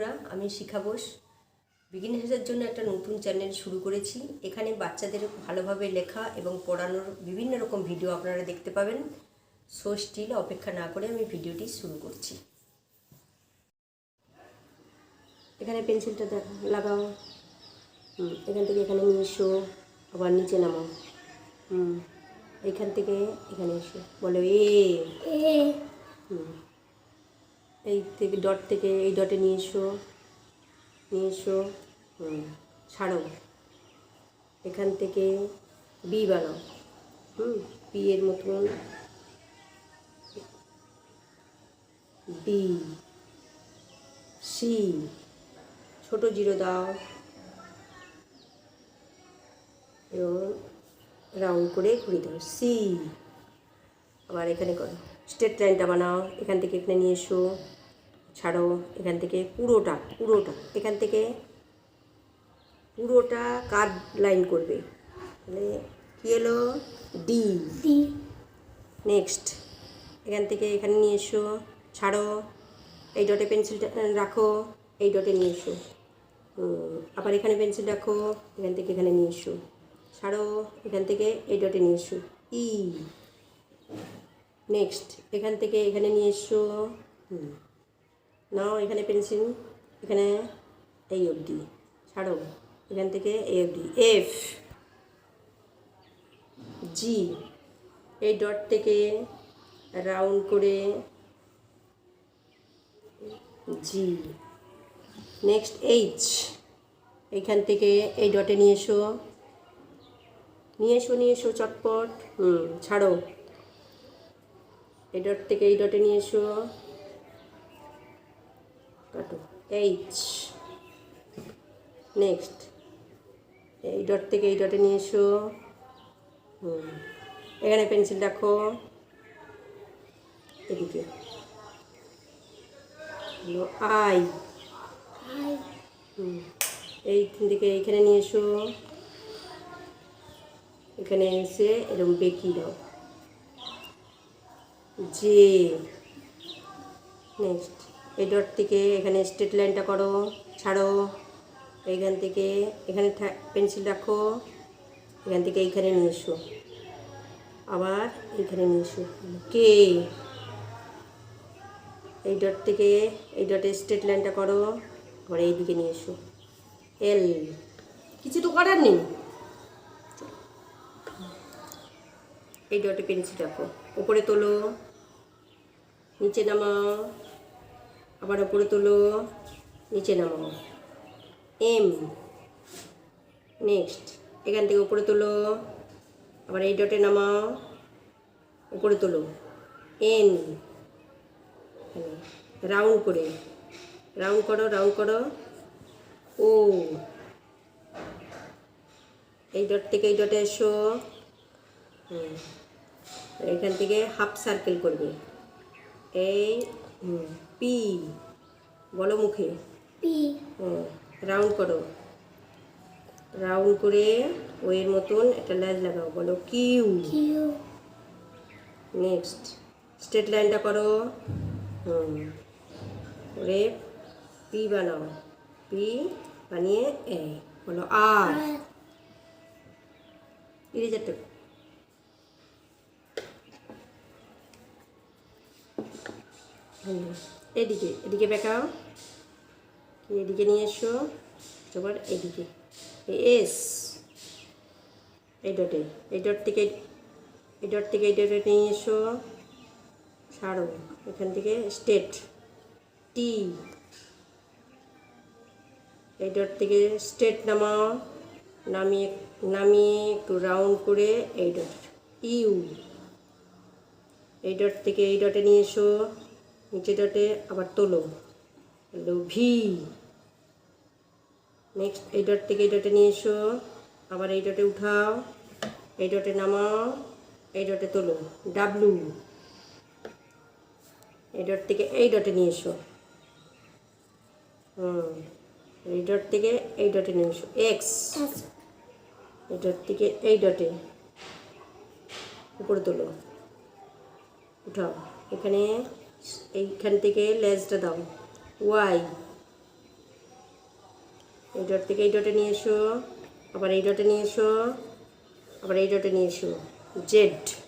বন্ধুরা, আমি শিখা বোস বিগিনার্সের জন্য একটা নতুন চ্যানেল শুরু করেছি। এখানে বাচ্চাদের ভালোভাবে লেখা এবং পড়ানোর বিভিন্ন রকম ভিডিও আপনারা দেখতে পাবেন। সো স্টিল অপেক্ষা না করে আমি ভিডিওটি শুরু করছি। এখানে পেন্সিলটা লাগাও, এখান থেকে এখানে নিয়ে এসো, আবার নিচে নামাও, এখান থেকে এখানে এসো, বলো এ, এই থেকে ডট থেকে এই ডটে নিয়ে এসো, ছাড়ো, এখান থেকে বি বানাও, বি এর মতন, বি, সি, ছোট জিরো দাও এবং রাউন্ড করে ঘুরে দাও, সি, আবার এখানে করো, স্ট্রেট লাইনটা বানাও, এখান থেকে এখানে নিয়ে এসো, ছাড়ো, এখান থেকে পুরোটা এখান থেকে পুরোটা কার্ভ লাইন করবে, তাহলে কী এলো, ডি। নেক্সট এখান থেকে এখানে নিয়ে এসো, ছাড়ো, এই ডটে পেন্সিলটা রাখো, এই ডটে নিয়ে এসো, আবার এখানে পেন্সিল রাখো, এখান থেকে এখানে নিয়ে এসো, ছাড়ো, এখান থেকে এই ডটে নিয়ে এসো, ই। নেক্সট এখান থেকে এখানে নিয়ে এসো, নাও এখানে পেন্সিল, এখানে এই অবধি, ছাড়ো, এখান থেকে এই অবধি, এফ, জি, এই ডট থেকে রাউন্ড করে জি। নেক্সট এইচ, এইখান থেকে এই ডটে নিয়ে এসো চটপট, ছাড়ো, এই ডট থেকে এই ডটে নিয়ে এসো, কাটো, এইচ। নেক্সট এই ডট থেকে এই ডটে নিয়ে এসো, এখানে পেন্সিল রাখো, এদিকে আই, এইখান থেকে এইখানে নিয়ে এসো, এখানে এসে এরকম বেঁকি দাও, জে। নেক্সট এই ডট থেকে এখানে স্ট্রেট লাইনটা করো, ছাড়ো, এইখান থেকে এখানে পেন্সিল রাখো, এখান থেকে এইখানে নিয়ে এসো, আবার এইখানে নিয়ে এসো, কে, এই ডট থেকে এই ডটে স্ট্রেট লাইনটা করো, আবার এইদিকে নিয়ে এসো, এল। কিছু তো করার নেই, এই ডটে পেন্সিল রাখো, উপরে তোলো, নিচে নামাও, আবার উপরে তোলো, নিচে নামাও, এম। নেক্সট এখান থেকে উপরে তোলো, আবার এই ডটে নামাও, উপরে তোলো, এন, রাউন্ড করো, ও, এই ডট থেকে এই ডটে এসো, এখান থেকে হাফ সার্কেল করবে, এই পি, বলো মুখে পি, রাউন্ড করে ওয়ের মতন একটা লেজ লাগাও, বলো কিউ। নেক্সট স্ট্রেট লাইনটা করো, করে পি বানাও, পি বানিয়ে এ, বলো আর। ইরেজারটা এদিকে বেঁকাও, এদিকে নিয়ে এসো, আবার এদিকে এস, এই ডট থেকে এই ডটে নিয়ে এসো, ছাড়ো, এখান থেকে স্ট্রেট, টি, এই ডট থেকে স্ট্রেট নামাও, নামিয়ে একটু রাউন্ড করে এই ডট, ইউ, এই ডট থেকে এই ডটে নিয়ে এসো, নিচে ডটে আবার তোলো, ভি। নেক্সট এই ডট থেকে এই ডটে নিয়ে এসো, আবার এই ডটে উঠাও, এই ডটে নামাও, এই ডটে তোলো, ডাব্লু, এই ডট থেকে এই ডটে নিয়ে এসো, এই ডট থেকে এই ডটে নিয়ে এসো, এক্স, এই ডট থেকে এই ডটে উপরে তোলো, উঠাও, এখানে এইখান থেকে লেজটা দাও, ওয়াই, এই ডট থেকে এই ডটে নিয়ে এসো, আবার এই ডটে নিয়ে এসো, আবার এই ডটে নিয়ে এসো। জেড।